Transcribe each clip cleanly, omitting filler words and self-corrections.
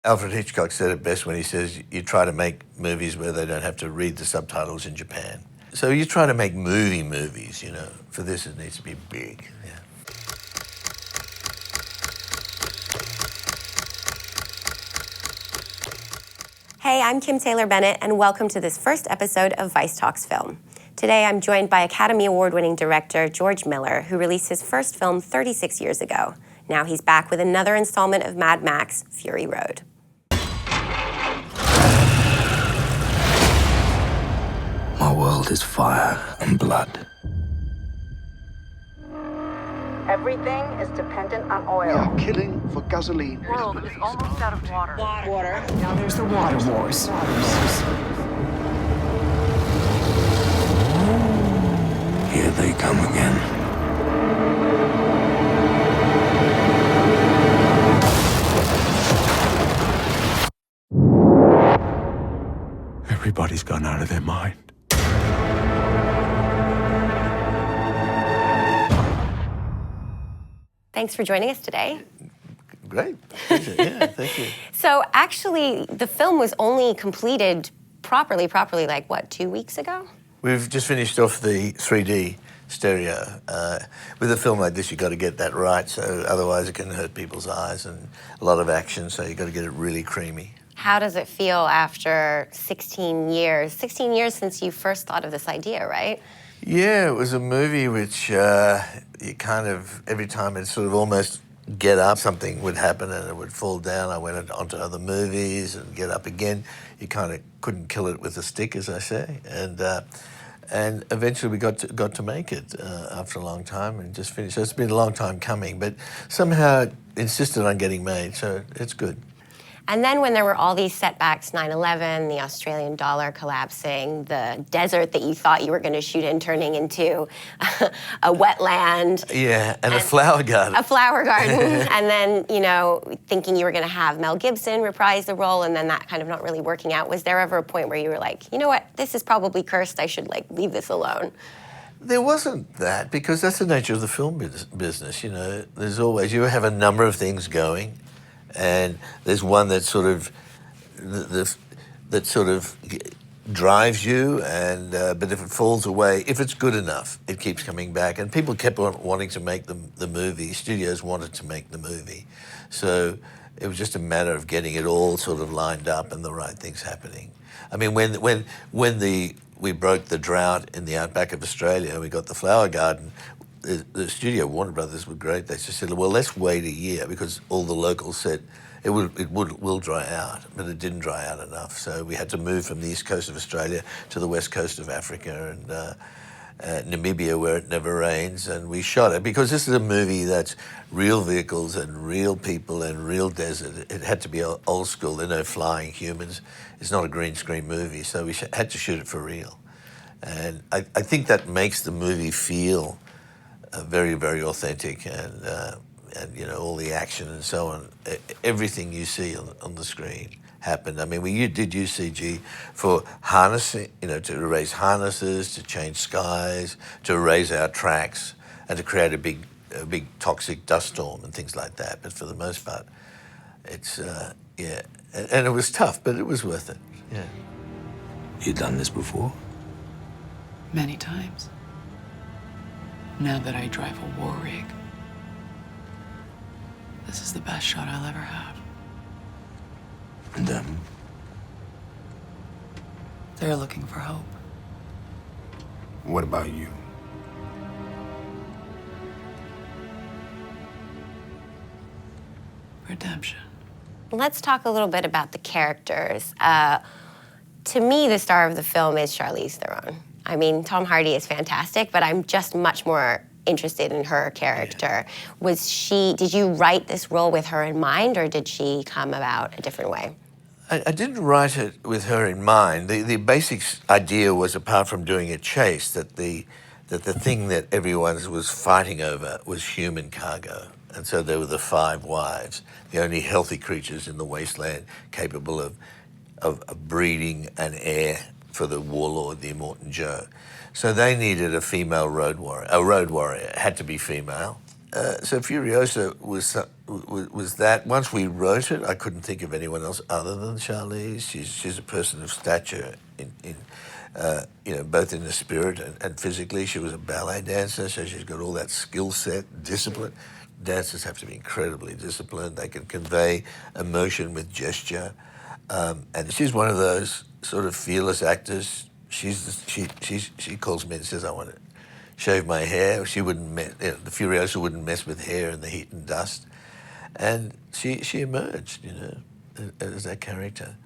Alfred Hitchcock said it best when he says you try to make movies where they don't have to read the subtitles in Japan. So you try to make movies, you know. For this, it needs to be big. Yeah. Hey, I'm Kim Taylor-Bennett, and welcome to this first episode of Vice Talks Film. Today, I'm joined by Academy Award-winning director George Miller, who released his first film 36 years ago. Now he's back with another installment of Mad Max, Fury Road. My world is fire and blood. Everything is dependent on oil. We are killing for gasoline. The world is almost out of water. Water. Now there's the water wars. Here they come again. Everybody's gone out of their mind. Thanks for joining us today. Great. Yeah, thank you. So actually, the film was only completed properly, like, what, 2 weeks ago? We've just finished off the 3D stereo. With a film like this, you've got to get that right, so otherwise it can hurt people's eyes, and a lot of action, so you've got to get it really creamy. How does it feel after 16 years? 16 years since you first thought of this idea, right? Yeah, it was a movie which you kind of, every time it sort of almost get up, something would happen and it would fall down. I went on to other movies and get up again. You kind of couldn't kill it with a stick, as I say. And eventually we got to make it after a long time and just finished. So it's been a long time coming, but somehow it insisted on getting made, so it's good. And then when there were all these setbacks, 9/11, the Australian dollar collapsing, the desert that you thought you were going to shoot in turning into a wetland. Yeah, and a flower garden. A flower garden. And then, you know, thinking you were going to have Mel Gibson reprise the role and then that kind of not really working out. Was there ever a point where you were like, you know what, this is probably cursed, I should, like, leave this alone? There wasn't that, because that's the nature of the film business, you know. There's always, you have a number of things going. And there's one that sort of drives you, and but if it falls away, if it's good enough, it keeps coming back. And people kept on wanting to make the movie. Studios wanted to make the movie, so it was just a matter of getting it all sort of lined up and the right things happening. I mean, when we broke the drought in the outback of Australia, we got the flower garden. The studio, Warner Brothers, were great. They just said, well, let's wait a year, because all the locals said it will dry out, but it didn't dry out enough. So we had to move from the east coast of Australia to the west coast of Africa and Namibia, where it never rains, and we shot it, because this is a movie that's real vehicles and real people and real desert. It had to be old school. There are no flying humans. It's not a green screen movie, so we had to shoot it for real. And I think that makes the movie feel very, very authentic, and you know, all the action and so on. Everything you see on the screen happened. I mean, we did use CG for harnessing, you know, to erase harnesses, to change skies, to erase our tracks, and to create a big toxic dust storm and things like that. But for the most part, it's yeah, and it was tough, but it was worth it. Yeah. You done this before? Many times. Now that I drive a war rig, this is the best shot I'll ever have. And them? They're looking for hope. What about you? Redemption. Let's talk a little bit about the characters. To me, the star of the film is Charlize Theron. I mean, Tom Hardy is fantastic, but I'm just much more interested in her character. Yeah. Did you write this role with her in mind, or did she come about a different way? I didn't write it with her in mind. The basic idea was, apart from doing a chase, that the thing that everyone was fighting over was human cargo. And so there were the 5 wives, the only healthy creatures in the wasteland capable of breeding an heir for the warlord, the Immortan Joe. So they needed a female road warrior. A road warrior had to be female, so Furiosa was that. Once we wrote it, I couldn't think of anyone else other than Charlize. She's a person of stature in both in the spirit and physically. She was a ballet dancer, so she's got all that skill set, discipline. Dancers have to be incredibly disciplined. They can convey emotion with gesture, and she's one of those sort of fearless actors. She calls me and says, "I want to shave my hair." She wouldn't the Furiosa wouldn't mess with hair in the heat and dust, and she emerged, as that character,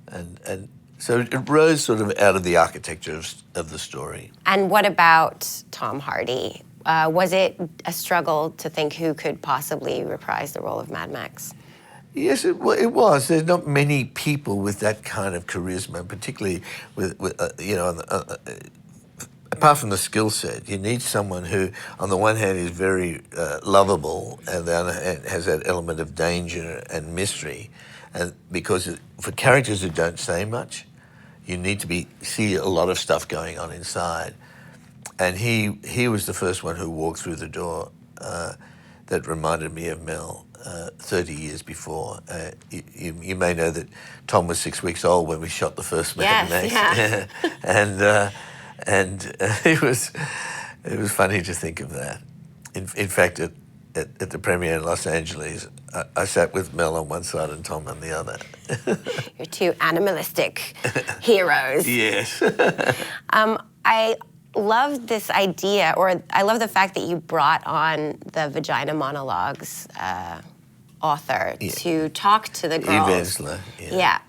and so it rose sort of out of the architecture of the story. And what about Tom Hardy? Was it a struggle to think who could possibly reprise the role of Mad Max? Yes, it was. There's not many people with that kind of charisma, particularly apart from the skill set. You need someone who, on the one hand, is very lovable, and on the other hand, has that element of danger and mystery. And because for characters who don't say much, you need to see a lot of stuff going on inside. And he was the first one who walked through the door that reminded me of Mel 30 years before. You may know that Tom was 6 weeks old when we shot the first Mad Max. Yeah. and it was funny to think of that. In fact, at the premiere in Los Angeles, I sat with Mel on one side and Tom on the other. You're two animalistic heroes. Yes. I love this idea, or I love the fact that you brought on the Vagina Monologues author to talk to the girls. Eve Ensler. Yeah.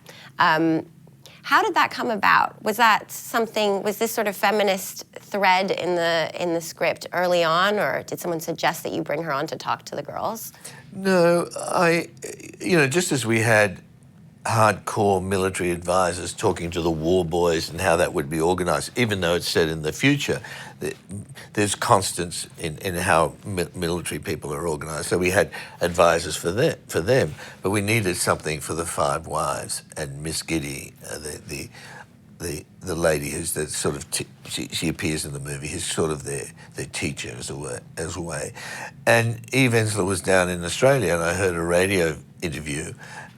How did that come about? Was this sort of feminist thread in the script early on, or did someone suggest that you bring her on to talk to the girls? No, just as we had hardcore military advisors talking to the war boys and how that would be organised, even though it's set in the future, there's constants in how military people are organised. So we had advisors for them, but we needed something for the Five Wives and Miss Giddy, the lady who's the sort of she appears in the movie. Who's sort of their teacher as a way. And Eve Ensler was down in Australia, and I heard a radio interview.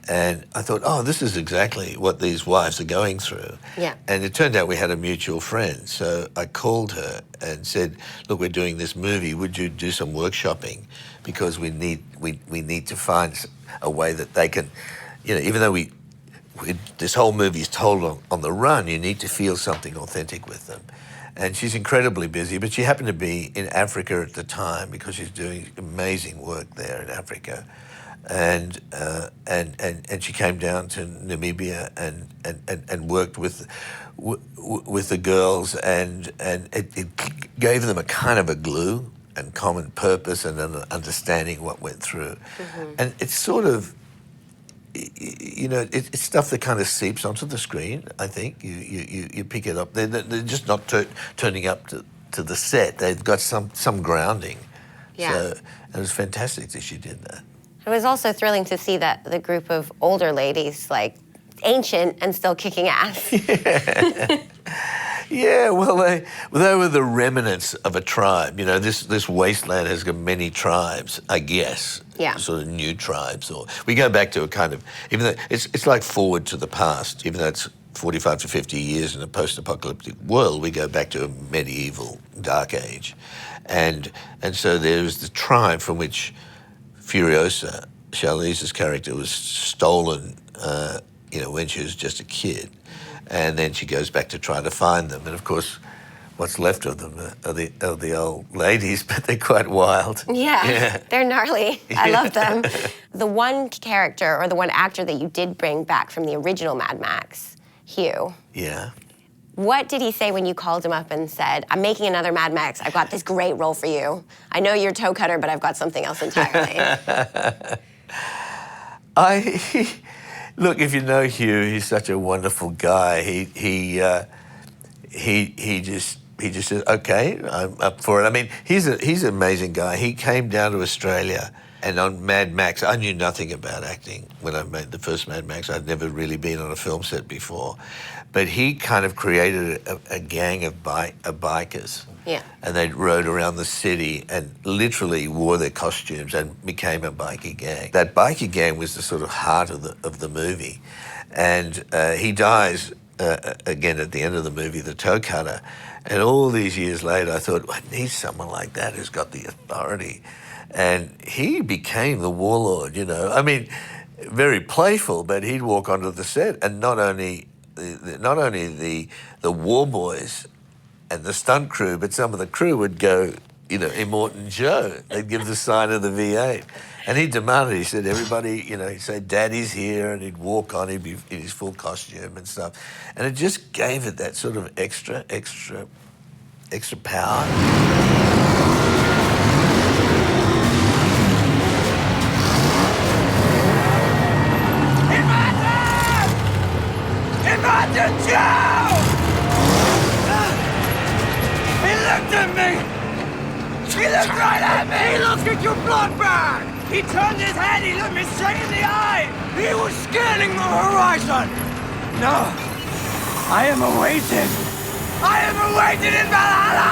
And I thought, this is exactly what these wives are going through. Yeah. And it turned out we had a mutual friend. So I called her and said, look, we're doing this movie. Would you do some workshopping? Because we need to find a way that they can, even though this whole movie is told on the run, you need to feel something authentic with them. And she's incredibly busy, but she happened to be in Africa at the time because she's doing amazing work there in Africa. And she came down to Namibia and worked with the girls, and it gave them a kind of a glue and common purpose and an understanding what went through. Mm-hmm. And it's sort of, it's stuff that kind of seeps onto the screen. I think you pick it up. They're just not turning up to the set. They've got some grounding. Yeah. So it was fantastic that she did that. It was also thrilling to see that the group of older ladies, like ancient and still kicking ass. Yeah, well, they were the remnants of a tribe. This wasteland has got many tribes, I guess. Yeah. Sort of new tribes. Or we go back to a kind of, even though it's like forward to the past, even though it's 45 to 50 years in a post-apocalyptic world, we go back to a medieval dark age. And so there's the tribe from which Furiosa, Charlize's character, was stolen, when she was just a kid. And then she goes back to try to find them. And of course, what's left of them are the old ladies, but they're quite wild. Yeah. They're gnarly. I love them. The one character or the one actor that you did bring back from the original Mad Max, Hugh. Yeah. What did he say when you called him up and said, I'm making another Mad Max. I've got this great role for you. I know you're toe cutter, but I've got something else entirely. Look, if you know Hugh, he's such a wonderful guy. He just said, okay, I'm up for it. I mean, he's an amazing guy. He came down to Australia And on Mad Max, I knew nothing about acting when I made the first Mad Max. I'd never really been on a film set before. But he kind of created a gang of bikers. Yeah. And they rode around the city and literally wore their costumes and became a bikie gang. That bikie gang was the sort of heart of the movie. And he dies again at the end of the movie, the toe cutter. And all these years later, I thought, I need someone like that who's got the authority. And he became the warlord, you know. I mean, very playful, but he'd walk onto the set, and not only the war boys and the stunt crew, but some of the crew would go, you know, Immortan Joe. They'd give the sign of the V8. And he demanded, he said, everybody, you know, he'd say, Daddy's here, and he'd walk on, he'd be in his full costume and stuff. And it just gave it that sort of extra power. Immortan Joe! He looked at me! He looked right at me! He looked at your blood bag! He turned his head, he looked me straight in the eye! He was scanning the horizon! No! I am awaited! I am awaited in Valhalla!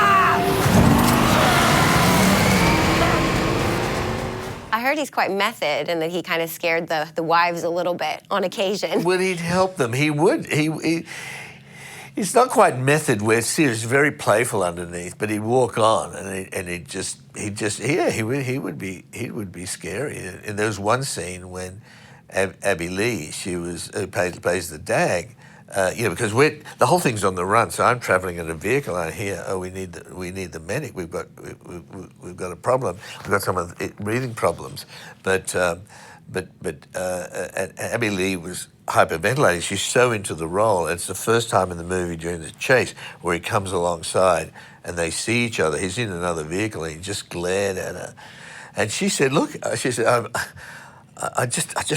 I heard he's quite method and that he kind of scared the wives a little bit on occasion. Well, he'd help them. He would. He's not quite method where serious, very playful underneath, but he'd walk on and he would be scary. And there was one scene when Abby Lee, who plays the Dag, you know, because the whole thing's on the run. So I'm travelling in a vehicle. And I hear, we need the medic. We've got a problem. We've got some of the breathing problems. But Abby Lee was hyperventilating. She's so into the role. It's the first time in the movie during the chase where he comes alongside and they see each other. He's in another vehicle and he just glared at her. And she said, look, I just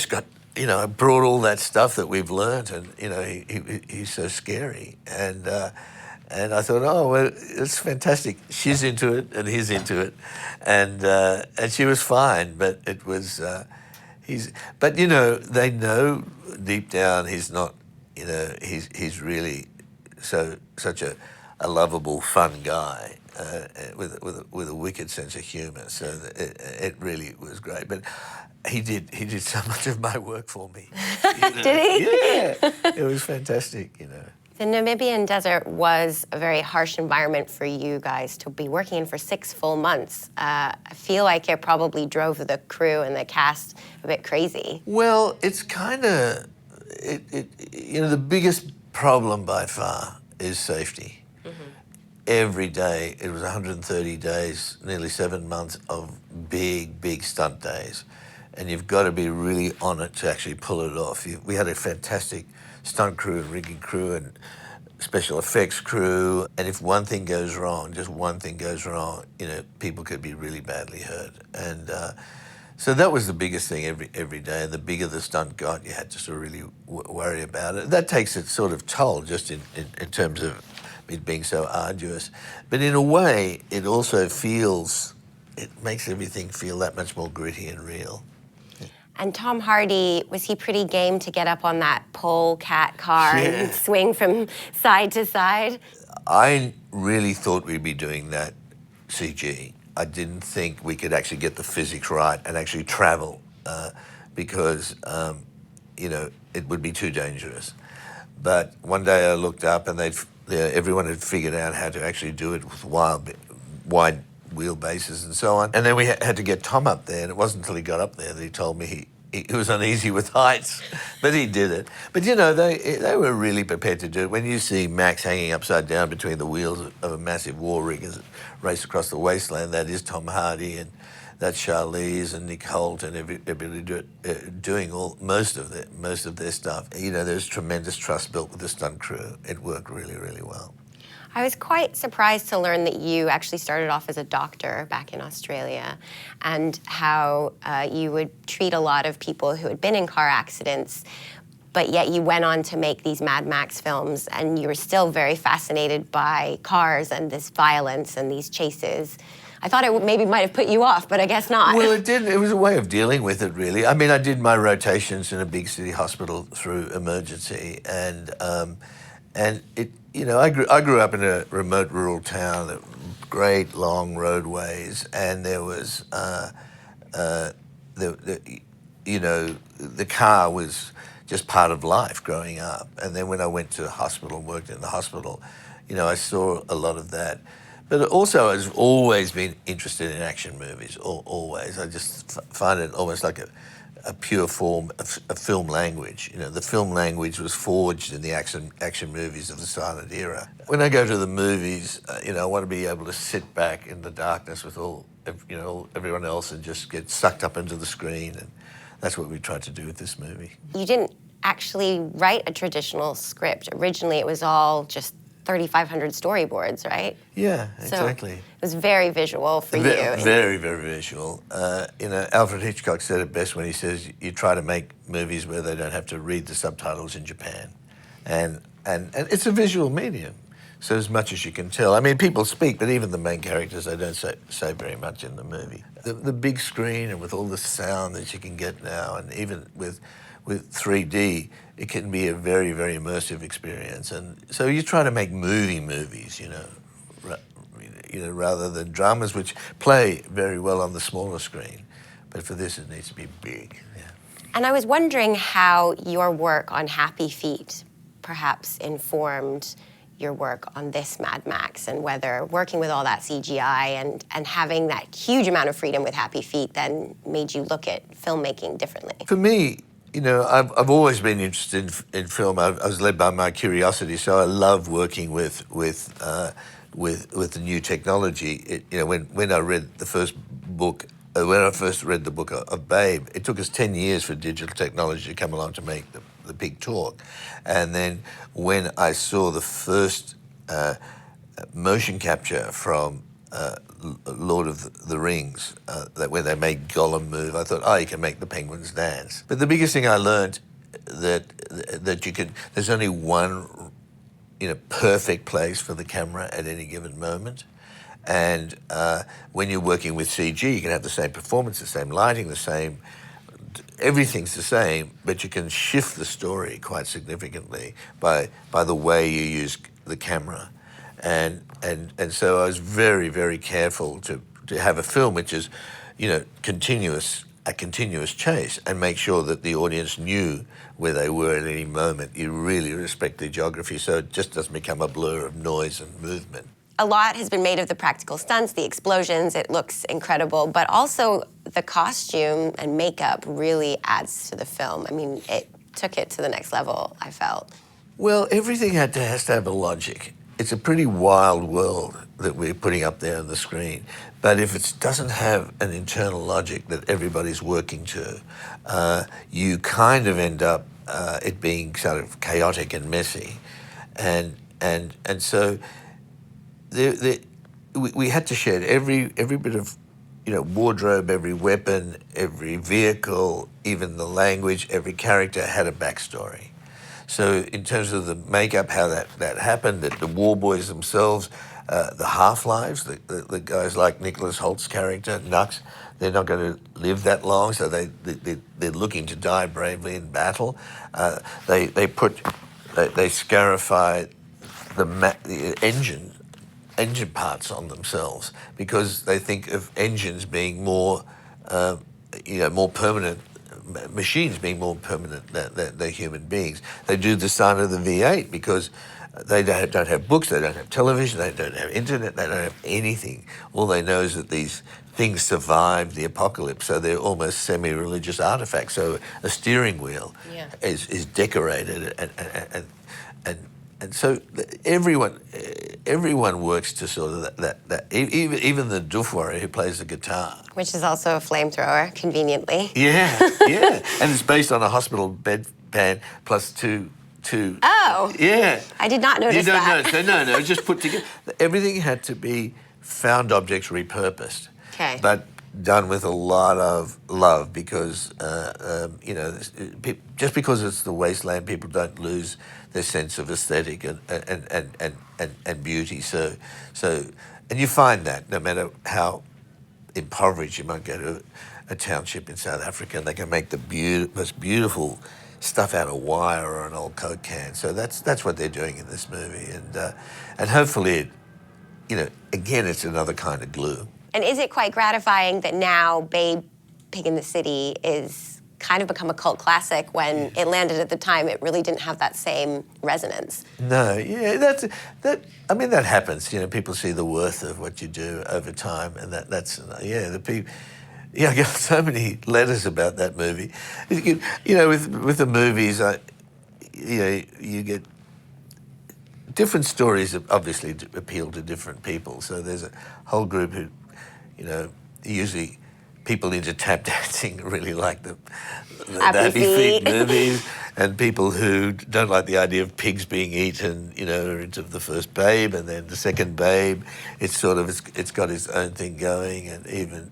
got, you know, I brought all that stuff that we've learned, and, you know, he's so scary. And I thought, oh, well, it's fantastic. She's into it and he's into it. And she was fine, but it was... But, you know, they know deep down he's not, you know, he's really such a lovable, fun guy with a wicked sense of humour. So it really was great. But he did so much of my work for me. You know? Did he? Yeah, it was fantastic, you know. The Namibian desert was a very harsh environment for you guys to be working in for 6 full months. I feel like it probably drove the crew and the cast a bit crazy. Well, it's kind of, you know, the biggest problem by far is safety. Mm-hmm. Every day, it was 130 days, nearly 7 months of big stunt days. And you've got to be really on it to actually pull it off. We had a fantastic stunt crew and rigging crew and special effects crew. And if one thing goes wrong, just one thing goes wrong, you know, people could be really badly hurt. And so that was the biggest thing every day. And the bigger the stunt got, you had to sort of really worry about it. That takes its sort of toll just in terms of it being so arduous. But in a way, it also it makes everything feel that much more gritty and real. And Tom Hardy, was he pretty game to get up on that polecat car and swing from side to side? I really thought we'd be doing that CG. I didn't think we could actually get the physics right and actually travel because, you know, it would be too dangerous. But one day I looked up and everyone had figured out how to actually do it with wide wheelbases and so on. And then we had to get Tom up there, and it wasn't until he got up there that he told me he was uneasy with heights, but he did it. But, you know, they were really prepared to do it. When you see Max hanging upside down between the wheels of a massive war rig as it raced across the wasteland, that is Tom Hardy, and that's Charlize and Nick Holt and everybody doing most of their stuff. You know, there's tremendous trust built with the stunt crew. It worked really, really well. I was quite surprised to learn that you actually started off as a doctor back in Australia, and how you would treat a lot of people who had been in car accidents, but yet you went on to make these Mad Max films, and you were still very fascinated by cars and this violence and these chases. I thought it maybe might have put you off, but I guess not. Well, it didn't. It was a way of dealing with it, really. I mean, I did my rotations in a big city hospital through emergency, and it, you know, I grew up in a remote rural town, great long roadways, and there was, you know, the car was just part of life growing up. And then when I went to the hospital, worked in the hospital, you know, I saw a lot of that. But also, I've always been interested in action movies, always. I just find it almost like a pure form of film language. You know, the film language was forged in the action movies of the silent era. When I go to the movies, you know, I want to be able to sit back in the darkness with everyone else and just get sucked up into the screen. And that's what we tried to do with this movie. You didn't actually write a traditional script. Originally, it was all just 3,500 storyboards, right? Yeah, exactly. So it was very visual for you. Very, very visual. You know, Alfred Hitchcock said it best when he says you try to make movies where they don't have to read the subtitles in Japan. And it's a visual medium, so as much as you can tell. I mean, people speak, but even the main characters, they don't say very much in the movie. The big screen and with all the sound that you can get now, and even with 3D, it can be a very, very immersive experience. And so you try to make movies, you know, rather than dramas, which play very well on the smaller screen. But for this, it needs to be big. Yeah. And I was wondering how your work on Happy Feet perhaps informed your work on this Mad Max, and whether working with all that CGI and having that huge amount of freedom with Happy Feet then made you look at filmmaking differently. For me, you know, I've always been interested in film. I was led by my curiosity, so I love working with the new technology. You know, when I read the first book, when I first read the book of Babe, it took us 10 years for digital technology to come along to make the big talk. And then when I saw the first motion capture from Lord of the Rings, that where they made Gollum move, I thought, oh, you can make the penguins dance. But the biggest thing I learned that you can, there's only one, you know, perfect place for the camera at any given moment. And when you're working with CG, you can have the same performance, the same lighting, the same, everything's the same, but you can shift the story quite significantly by the way you use the camera. And so I was very, very careful to have a film which is, you know, a continuous chase, and make sure that the audience knew where they were at any moment. You really respect the geography, so it just doesn't become a blur of noise and movement. A lot has been made of the practical stunts, the explosions. It looks incredible, but also the costume and makeup really adds to the film. I mean, it took it to the next level, I felt. Well, everything has to have a logic. It's a pretty wild world that we're putting up there on the screen. But if it doesn't have an internal logic that everybody's working to, you kind of end up it being sort of chaotic and messy. And so we had to shed every bit of, you know, wardrobe, every weapon, every vehicle, even the language, every character had a backstory. So in terms of the makeup, how that happened, the war boys themselves, the half-lives, the guys like Nicholas Holt's character, Nux, they're not going to live that long, so they're looking to die bravely in battle. They scarify the engine parts on themselves because they think of engines being more, more permanent. Machines being more permanent than human beings. They do the sign of the V8 because they don't have books, they don't have television, they don't have internet, they don't have anything. All they know is that these things survived the apocalypse, so they're almost semi-religious artifacts. So a steering wheel is decorated, and so everyone works to sort of that. Even the doofwarrior who plays the guitar, which is also a flamethrower, conveniently. Yeah, and it's based on a hospital bedpan plus two. Oh. Yeah. I did not notice that. You don't notice. No, just put together. Everything had to be found objects repurposed. Okay. But done with a lot of love because, just because it's the wasteland, people don't lose their sense of aesthetic and beauty. So, and you find that no matter how impoverished. You might go to a township in South Africa and they can make the most beautiful stuff out of wire or an old Coke can. So that's what they're doing in this movie, and hopefully, again, it's another kind of glue. And is it quite gratifying that now Babe, Pig in the City is kind of become a cult classic when it landed at the time it really didn't have that same resonance? No, yeah, that happens. People see the worth of what you do over time, and that's the people. Yeah, I got so many letters about that movie. With the movies, you get different stories that obviously appeal to different people. So there's a whole group who, usually people into tap dancing really like the Happy Feet movies, and people who don't like the idea of pigs being eaten, are into the first Babe, and then the second Babe. It's sort of it's got its own thing going, and even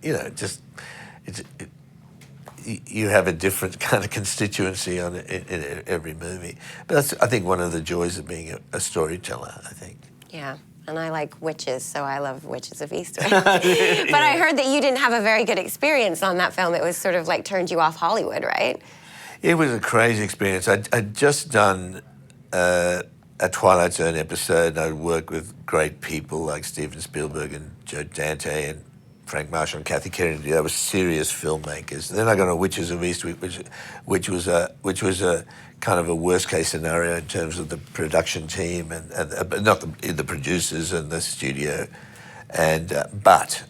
you have a different kind of constituency on it in every movie. But that's, I think, one of the joys of being a storyteller, I think. Yeah, and I like witches, so I love Witches of Eastwick. But I heard that you didn't have a very good experience on that film. It was sort of like turned you off Hollywood, right? It was a crazy experience. I'd just done a Twilight Zone episode, and I'd worked with great people like Steven Spielberg and Joe Dante and Frank Marshall and Kathy Kennedy. They were serious filmmakers. And then I got on Witches of Eastwick, which was a kind of a worst case scenario in terms of the production team and not the producers and the studio. But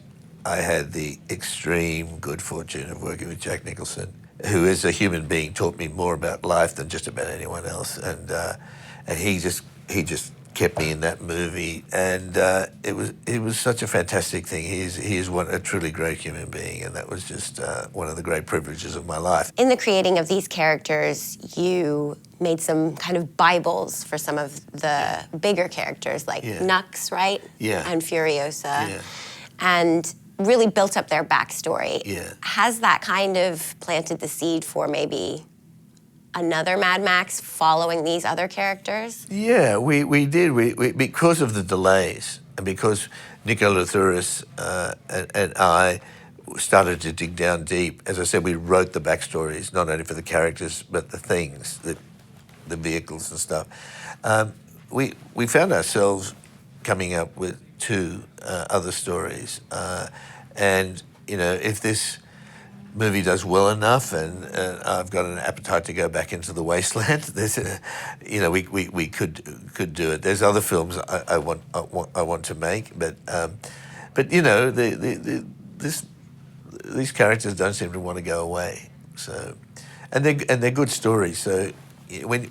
I had the extreme good fortune of working with Jack Nicholson, who as a human being taught me more about life than just about anyone else. And he just kept me in that movie, and it was such a fantastic thing. He is a truly great human being, and that was just one of the great privileges of my life. In the creating of these characters, you made some kind of Bibles for some of the bigger characters, like Nux, right? Yeah. And Furiosa. Yeah. And really built up their backstory. Yeah. Has that kind of planted the seed for maybe another Mad Max following these other characters? Yeah, we did. We because of the delays, and because Nico Lathuris and I started to dig down deep. As I said, we wrote the backstories, not only for the characters, but the things, the vehicles and stuff. We found ourselves coming up with two other stories. And, if this movie does well enough, and I've got an appetite to go back into the wasteland, there's we could do it. There's other films I want to make, but these characters don't seem to want to go away. So, and they're good stories. So when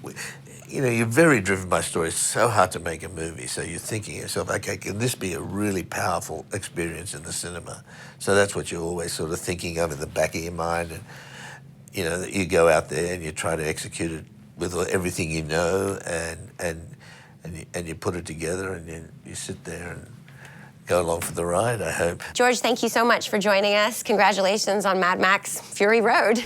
you're very driven by stories. It's so hard to make a movie. So you're thinking to yourself, okay, can this be a really powerful experience in the cinema? So that's what you're always sort of thinking of in the back of your mind. And, you go out there and you try to execute it with everything you know, and you put it together, and you sit there and go along for the ride, I hope. George, thank you so much for joining us. Congratulations on Mad Max Fury Road.